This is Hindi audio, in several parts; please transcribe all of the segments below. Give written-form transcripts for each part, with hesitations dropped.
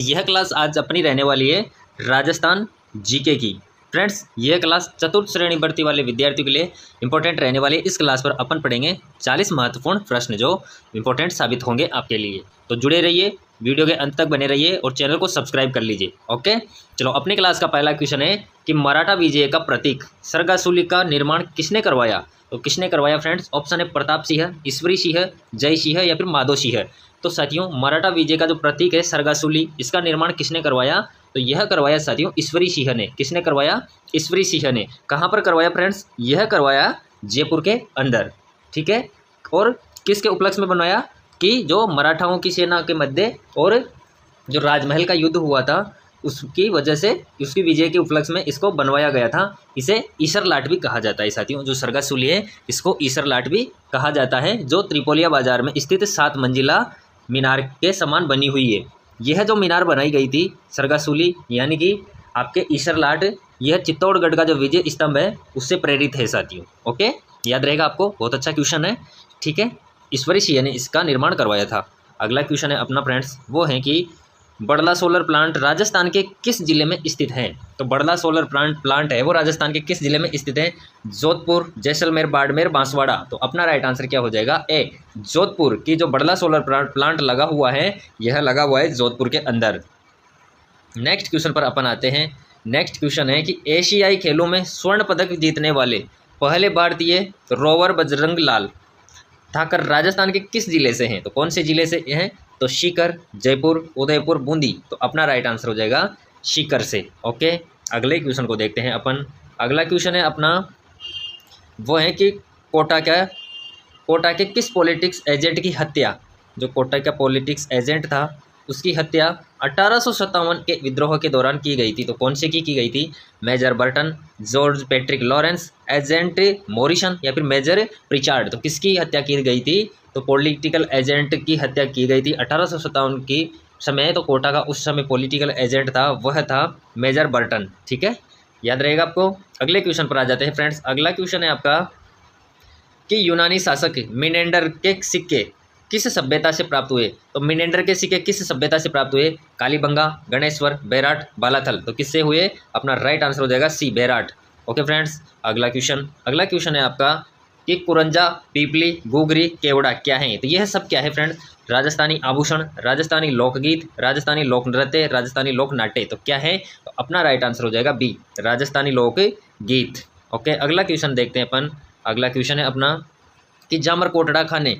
यह क्लास आज अपनी रहने वाली है राजस्थान जीके की। फ्रेंड्स, यह क्लास चतुर्थ श्रेणी भर्ती वाले विद्यार्थियों के लिए इंपॉर्टेंट रहने वाली है। इस क्लास पर अपन पढ़ेंगे 40 महत्वपूर्ण प्रश्न जो इंपॉर्टेंट साबित होंगे आपके लिए। तो जुड़े रहिए, वीडियो के अंत तक बने रहिए और चैनल को सब्सक्राइब कर लीजिए। ओके, चलो अपनी क्लास का पहला क्वेश्चन है कि मराठा विजय का प्रतीक सरगासुली का निर्माण किसने करवाया। तो किसने करवाया फ्रेंड्स? ऑप्शन है प्रताप सिंह, ईश्वरी सिंह, जय सिंह या फिर माधो सिंह। तो साथियों, मराठा विजय का जो प्रतीक है सरगासुली, इसका निर्माण किसने करवाया? तो यह करवाया साथियों ईश्वरी सिंह ने। किसने करवाया? ईश्वरी सिंह ने। कहाँ पर करवाया फ्रेंड्स? यह करवाया जयपुर के अंदर। ठीक है, और किसके उपलक्ष्य में बनवाया? कि जो मराठाओं की सेना के मध्य और जो राजमहल का युद्ध हुआ था उसकी वजह से, उसकी विजय के उपलक्ष्य में इसको बनवाया गया था। इसे ईसर लाट भी कहा जाता है साथियों। जो सरगासुली है इसको ईसर लाट भी कहा जाता है, जो त्रिपोलिया बाजार में स्थित 7 मंजिला मीनार के समान बनी हुई है। यह जो मीनार बनाई गई थी सरगासुली यानी कि आपके ईसर लाट, यह चित्तौड़गढ़ का जो विजय स्तंभ है उससे प्रेरित है साथियों। ओके, याद रहेगा आपको, बहुत अच्छा क्वेश्चन है। ठीक है, ईश्वरी सिंह ने इसका निर्माण करवाया था। अगला क्वेश्चन है अपना फ्रेंड्स, वो है कि बड़ला सोलर प्लांट राजस्थान के किस जिले में स्थित है। तो बड़ला सोलर प्लांट है वो राजस्थान के किस जिले में स्थित है? जोधपुर, जैसलमेर, बाड़मेर, बांसवाड़ा। तो अपना राइट आंसर क्या हो जाएगा? ए, जोधपुर की जो बड़ला सोलर प्लांट लगा हुआ है यह लगा हुआ है जोधपुर के अंदर। नेक्स्ट क्वेश्चन पर अपन आते हैं। नेक्स्ट क्वेश्चन है कि एशियाई खेलों में स्वर्ण पदक जीतने वाले पहले भारतीय रोवर बजरंग लाल ठाकर राजस्थान के किस जिले से हैं? तो कौन से जिले से हैं? तो सीकर, जयपुर, उदयपुर, बूंदी। तो अपना राइट आंसर हो जाएगा सीकर से। ओके, अगले क्वेश्चन को देखते हैं अपन। अगला क्वेश्चन है अपना, वो है कि कोटा के किस पॉलिटिक्स एजेंट की हत्या, जो कोटा का पॉलिटिक्स एजेंट था उसकी हत्या 1857 के विद्रोह के दौरान की गई थी। तो कौन से की गई थी? Major Burton, George Patrick Lawrence, agent Morrison या फिर मेजर प्रिचार्ड। तो किसकी हत्या की गई थी? तो पॉलिटिकल एजेंट की हत्या की गई थी 1857 की समय। तो कोटा का उस समय पॉलिटिकल एजेंट था वह था मेजर बर्टन। ठीक है, याद रहेगा आपको। अगले क्वेश्चन पर आ जाते हैं फ्रेंड्स। अगला क्वेश्चन है आपका कि यूनानी शासक मिनेंडर के सिक्के किस सभ्यता से प्राप्त हुए। तो मिनेंडर के सिक्के किस सभ्यता से प्राप्त हुए? कालीबंगा, गणेश्वर, बेराट, बालाथल। तो किससे हुए? अपना राइट आंसर हो जाएगा सी, बेराट। ओके फ्रेंड्स, अगला क्वेश्चन है आपका कि कुरंजा, पीपली, गुगरी, केवड़ा क्या है। तो यह सब क्या है फ्रेंड्स? राजस्थानी आभूषण, राजस्थानी लोकगीत, राजस्थानी लोक नृत्य, राजस्थानी लोक नाट्य। तो क्या है? तो अपना राइट आंसर हो जाएगा बी, राजस्थानी लोक गीत। ओके, अगला क्वेश्चन देखते हैं अपन। अगला क्वेश्चन है अपना कि जामर कोटड़ा खाने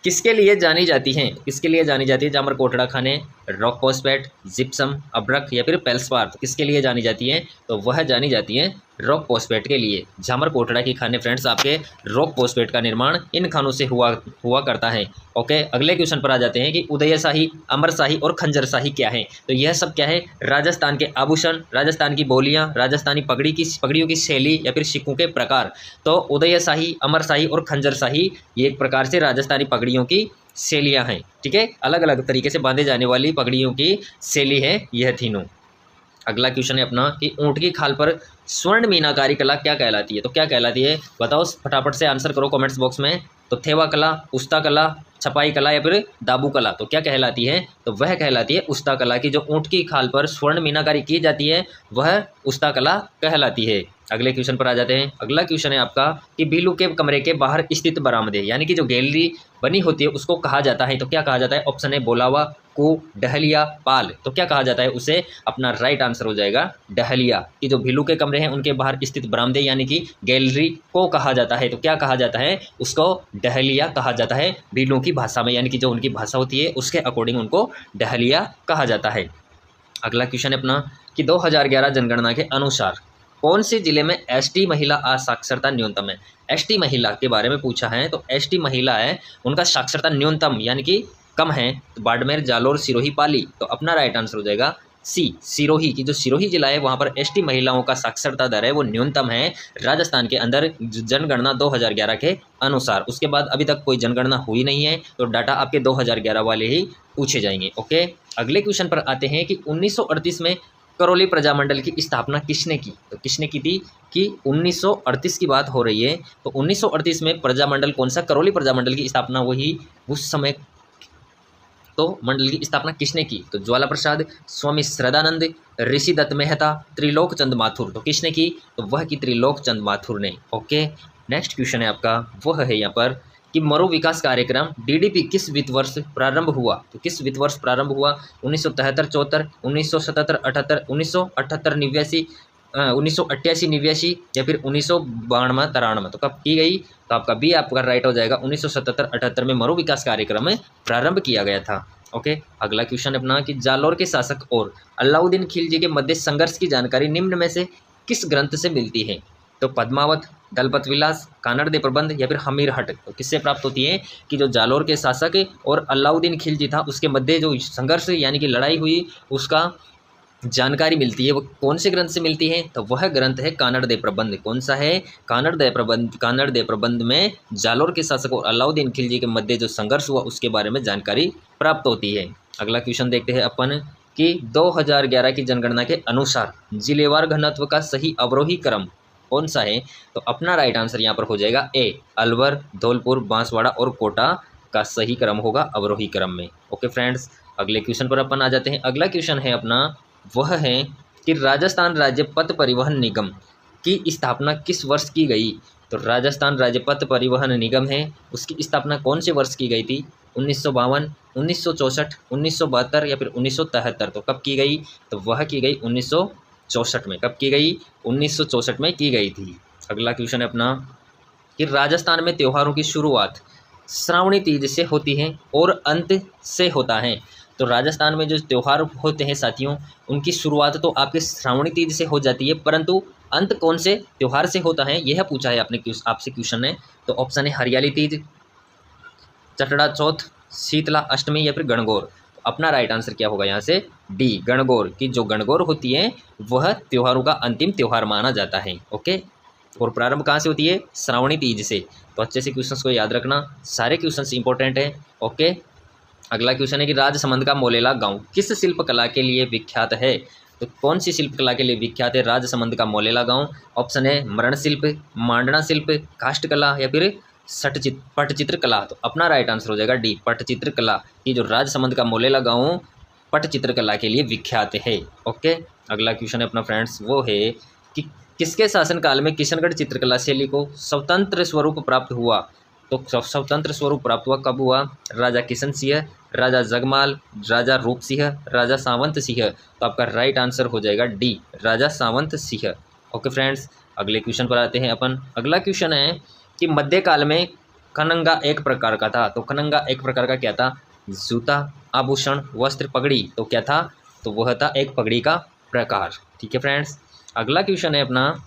किसके लिए जानी जाती हैं? किसके लिए जानी जाती है जामर कोटड़ा खाने? रॉक फॉस्फेट, जिप्सम, अब्रक या फिर पेल्सपार। तो किसके लिए जानी जाती है? तो वह जानी जाती है रॉक फॉस्फेट के लिए। जामर कोटड़ा की खाने फ्रेंड्स आपके रॉक फॉस्फेट का निर्माण इन खानों से हुआ करता है। ओके, अगले क्वेश्चन पर आ जाते हैं कि उदयशाही, अमरशाही और खंजरशाही क्या है। तो यह सब क्या है? राजस्थान के आभूषण, राजस्थान की बोलियां, राजस्थानी पगड़ियों की शैली या फिर सिक्कों के प्रकार। तो उदयशाही, अमरशाही और खंजरशाही ये एक प्रकार से राजस्थानी पगड़ियों की शैलियाँ हैं। ठीक है, अलग अलग तरीके से बांधे जाने वाली पगड़ियों की शैली है यह तीनों। अगला क्वेश्चन है अपना कि ऊँट की खाल पर स्वर्ण मीनाकारी कला क्या कहलाती है। तो क्या कहलाती है बताओ, फटाफट से आंसर करो कमेंट्स बॉक्स में। तो थेवा कला, उस्ता कला, छपाई कला या फिर दाबू कला। तो क्या कहलाती है? तो वह कहलाती है उस्ता कला। की जो ऊँट की खाल पर स्वर्ण मीनाकारी की जाती है वह उस्ता कला कहलाती है। अगले क्वेश्चन पर आ जाते हैं। अगला क्वेश्चन है आपका कि भीलू के कमरे के बाहर स्थित बरामदे यानी कि जो गैलरी बनी होती है उसको कहा जाता है। तो क्या कहा जाता है? ऑप्शन है बोलावा, को, डहलिया, पाल। तो क्या कहा जाता है उसे? अपना राइट आंसर हो जाएगा डहलिया। कि जो भीलू के कमरे हैं उनके बाहर स्थित बरामदे यानी कि गैलरी को कहा जाता है। तो क्या कहा जाता है? उसको डहलिया कहा जाता है भीलू की भाषा में, यानी कि जो उनकी भाषा होती है उसके अकॉर्डिंग उनको डहलिया कहा जाता है। अगला क्वेश्चन है अपना कि 2011 जनगणना के अनुसार कौन से जिले में एसटी महिला साक्षरता न्यूनतम है। एसटी महिला के बारे में पूछा है। तो एसटी महिला है उनका साक्षरता न्यूनतम यानी कि कम है। तो बाड़मेर, जालोर, सिरोही, पाली। तो अपना राइट आंसर हो जाएगा सी, सिरोही। की जो सिरोही जिला है वहाँ पर एसटी महिलाओं का साक्षरता दर है वो न्यूनतम है राजस्थान के अंदर जनगणना 2011 के अनुसार। उसके बाद अभी तक कोई जनगणना हुई नहीं है, तो डाटा आपके 2011 वाले ही पूछे जाएंगे। ओके, अगले क्वेश्चन पर आते हैं कि 1938 में करौली प्रजामंडल की स्थापना किसने की। तो किसने की थी? कि 1938 की बात हो रही है। तो 1938 में प्रजामंडल कौन सा? करौली प्रजामंडल की स्थापना वही उस समय तो मंडल की स्थापना किसने की? तो ज्वाला प्रसाद, स्वामी श्रद्धानंद, ऋषि दत्त मेहता, त्रिलोक चंद माथुर। तो किसने की? तो वह की त्रिलोक चंद माथुर ने। ओके, नेक्स्ट क्वेश्चन है आपका, वह है यहाँ पर कि मरु विकास कार्यक्रम डीडीपी किस वित्त वर्ष प्रारंभ हुआ? तो किस वित्त वर्ष प्रारंभ हुआ? 1973-74, 1977-78, 1978-89, 1988-89 या फिर 1992-93। तो कब की गई? तो आपका बी आपका राइट हो जाएगा। 1977-78 में मरु विकास कार्यक्रम में प्रारंभ किया गया था। ओके, अगला क्वेश्चन अपना कि जालोर के शासक और अलाउद्दीन खिलजी के मध्य संघर्ष की जानकारी निम्न में से किस ग्रंथ से मिलती है? तो पद्मावत, दलपत विलास, कानड़ दे प्रबंध या फिर हमीर हट। तो किससे प्राप्त होती है? कि जो जालोर के शासक और अलाउद्दीन खिलजी था उसके मध्य जो संघर्ष यानी कि लड़ाई हुई उसका जानकारी मिलती है, वो कौन से ग्रंथ से मिलती है? तो वह ग्रंथ है कानड़ दे प्रबंध। कौन सा है? कानड़ दे प्रबंध। कानड़ दे प्रबंध में जालोर के शासक और अलाउद्दीन खिलजी के मध्य जो संघर्ष हुआ उसके बारे में जानकारी प्राप्त होती है। अगला क्वेश्चन देखते हैं अपन कि 2011 की जनगणना के अनुसार जिलेवार घनत्व का सही अवरोही क्रम कौन सा है? तो अपना राइट आंसर यहाँ पर हो जाएगा ए, अलवर, धौलपुर, बांसवाड़ा और कोटा का सही क्रम होगा अवरोही क्रम में। ओके फ्रेंड्स, अगले क्वेश्चन पर अपन आ जाते हैं। अगला क्वेश्चन है अपना, वह है कि राजस्थान राज्य पथ परिवहन निगम की स्थापना किस वर्ष की गई? तो राजस्थान राज्य पथ परिवहन निगम है, उसकी स्थापना कौन से वर्ष की गई थी? 1952, 1964, 1972 या फिर 1973। तो कब की गई? तो वह की गई 1964 में। कब की गई? 1964 में की गई थी। अगला क्वेश्चन है अपना कि राजस्थान में त्योहारों की शुरुआत श्रावणी तीज से होती है और अंत से होता है। तो राजस्थान में जो त्यौहार होते हैं साथियों, उनकी शुरुआत तो आपके श्रावणी तीज से हो जाती है, परंतु अंत कौन से त्यौहार से होता है यह पूछा है आपसे क्वेश्चन ने। तो ऑप्शन है हरियाली तीज, चटड़ा चौथ, शीतला अष्टमी या फिर गणगौर। तो अपना राइट आंसर क्या होगा यहाँ से? डी, गणगौर। की जो गणगौर होती है वह त्योहारों का अंतिम त्यौहार माना जाता है। ओके, और प्रारंभ कहाँ से होती है? श्रावणी तीज से। तो अच्छे से क्वेश्चंस को याद रखना, सारे क्वेश्चंस इंपॉर्टेंट है। ओके, अगला क्वेश्चन है कि राजसमंद का मोलेला गांव किस शिल्पकला के लिए विख्यात है? तो कौन सी शिल्पकला के लिए विख्यात है राजसमंद का मोलेला गांव? ऑप्शन है मरण शिल्प, मांडना शिल्प, काष्ठ कला या फिर पटचित्र कला। तो अपना राइट आंसर हो जाएगा डी, पटचित्र कला। ये जो राजसमंद का मोलेला गांव पटचित्र कला के लिए विख्यात है। ओके, अगला क्वेश्चन है अपना फ्रेंड्स, वो है कि किसके शासनकाल में किशनगढ़ चित्रकला शैली को स्वतंत्र स्वरूप प्राप्त हुआ? तो स्वतंत्र स्वरूप प्राप्त हुआ कब हुआ? राजा किशन सिंह, राजा जगमाल, राजा रूप सिंह, राजा सावंत सिंह। तो आपका राइट आंसर हो जाएगा डी, राजा सावंत सिंह। ओके फ्रेंड्स, अगले क्वेश्चन पर आते हैं अपन। अगला क्वेश्चन है कि मध्यकाल में खनंगा एक प्रकार का था। तो खनंगा एक प्रकार का क्या था? जूता, आभूषण, वस्त्र, पगड़ी। तो क्या था? तो वह था एक पगड़ी का प्रकार। ठीक है फ्रेंड्स, अगला क्वेश्चन है अपना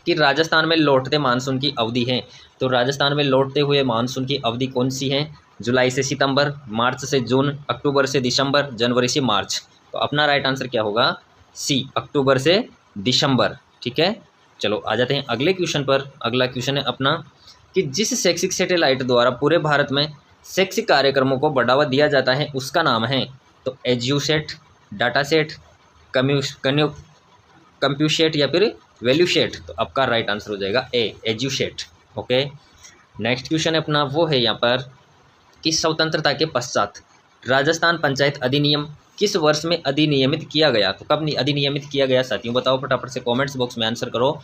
कि राजस्थान में लौटते मानसून की अवधि है। तो राजस्थान में लौटते हुए मानसून की अवधि कौन सी है? जुलाई से सितंबर, मार्च से जून, अक्टूबर से दिसंबर, जनवरी से मार्च। तो अपना राइट आंसर क्या होगा? सी, अक्टूबर से दिसंबर। ठीक है, चलो आ जाते हैं अगले क्वेश्चन पर। अगला क्वेश्चन है अपना कि जिस शैक्षिक सैटेलाइट द्वारा पूरे भारत में शैक्षिक कार्यक्रमों को बढ़ावा दिया जाता है उसका नाम है? तो एज्यूसेट, डाटासेट, कंप्यूसेट या फिर वैल्यूसेट। तो आपका राइट आंसर हो जाएगा ए, एज्यूसेट। ओके, नेक्स्ट क्वेश्चन है अपना, वो है यहाँ पर कि स्वतंत्रता के पश्चात राजस्थान पंचायत अधिनियम किस वर्ष में अधिनियमित किया गया? तो कब अधिनियमित किया गया साथियों? बताओ फटाफट से कमेंट्स बॉक्स में आंसर करो।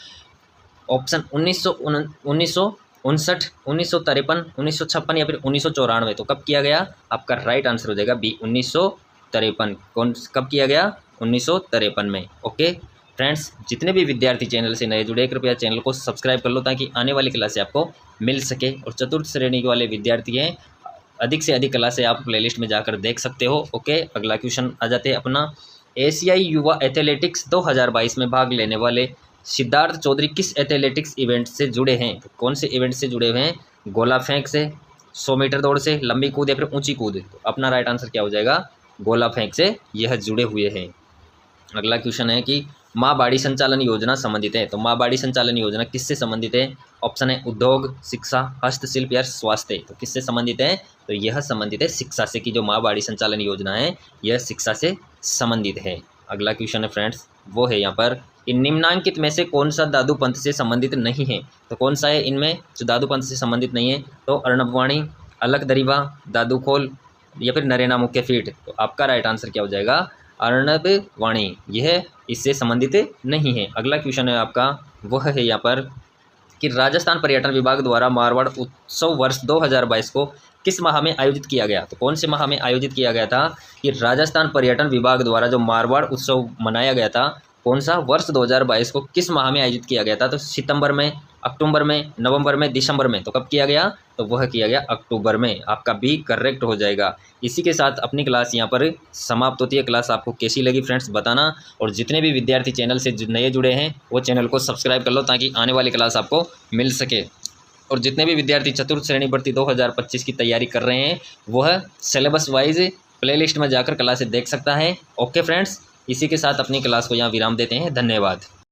ऑप्शन 1959, 1953, 1956 या फिर 1994। तो कब किया गया? आपका राइट आंसर हो जाएगा बी, 1953। कब किया गया? 1953 में। ओके फ्रेंड्स, जितने भी विद्यार्थी चैनल से नए जुड़े कृपया चैनल को सब्सक्राइब कर लो ताकि आने वाली क्लासें आपको मिल सके। और चतुर्थ श्रेणी वाले विद्यार्थी हैं, अधिक से अधिक क्लासें आप प्लेलिस्ट में जाकर देख सकते हो। ओके, अगला क्वेश्चन आ जाते हैं अपना। एशियाई युवा एथलेटिक्स 2022 में भाग लेने वाले सिद्धार्थ चौधरी किस एथलेटिक्स इवेंट से जुड़े हैं? तो कौन से इवेंट से जुड़े हुए हैं? गोला फेंक से, 100 मीटर दौड़ से, लंबी कूद या फिर ऊंची कूद। तो अपना राइट आंसर क्या हो जाएगा? गोला फेंक से यह जुड़े हुए हैं। अगला क्वेश्चन है कि माँ बाड़ी संचालन योजना संबंधित है। तो माँ बाड़ी संचालन योजना किससे संबंधित है? ऑप्शन है उद्योग, शिक्षा, हस्तशिल्प या स्वास्थ्य। तो किससे संबंधित है? तो यह संबंधित है शिक्षा से, कि जो माँ बाड़ी संचालन योजना है यह शिक्षा से संबंधित है। अगला क्वेश्चन है फ्रेंड्स, वो है यहाँ पर कि निम्नांकित में से कौन सा दादू पंथ से संबंधित नहीं है? तो कौन सा है इनमें जो दादू पंथ से संबंधित नहीं है? तो अर्णबवाणी, अलग दरीबा, दादू खोल या फिर नरेना मुख्य फीट, तो आपका राइट आंसर क्या हो जाएगा, अर्णव वाणी, यह इससे संबंधित नहीं है। अगला क्वेश्चन है आपका, वह है यहाँ पर कि राजस्थान पर्यटन विभाग द्वारा मारवाड़ उत्सव वर्ष 2022 को किस माह में आयोजित किया गया। तो कौन से माह में आयोजित किया गया था कि राजस्थान पर्यटन विभाग द्वारा जो मारवाड़ उत्सव मनाया गया था, कौन सा वर्ष 2022 को किस माह में आयोजित किया गया था। तो सितंबर में, अक्टूबर में, नवंबर में, दिसंबर में। तो कब किया गया, तो वह किया गया अक्टूबर में। आपका बी करेक्ट हो जाएगा। इसी के साथ अपनी क्लास यहाँ पर समाप्त होती है। क्लास आपको कैसी लगी फ्रेंड्स बताना, और जितने भी विद्यार्थी चैनल से नए जुड़े हैं वो चैनल को सब्सक्राइब कर लो ताकि आने वाली क्लास आपको मिल सके। और जितने भी विद्यार्थी चतुर्थ श्रेणी भर्ती 2025 की तैयारी कर रहे हैं वह सिलेबस वाइज प्लेलिस्ट में जाकर क्लासें देख सकता है। ओके फ्रेंड्स, इसी के साथ अपनी क्लास को यहाँ विराम देते हैं। धन्यवाद।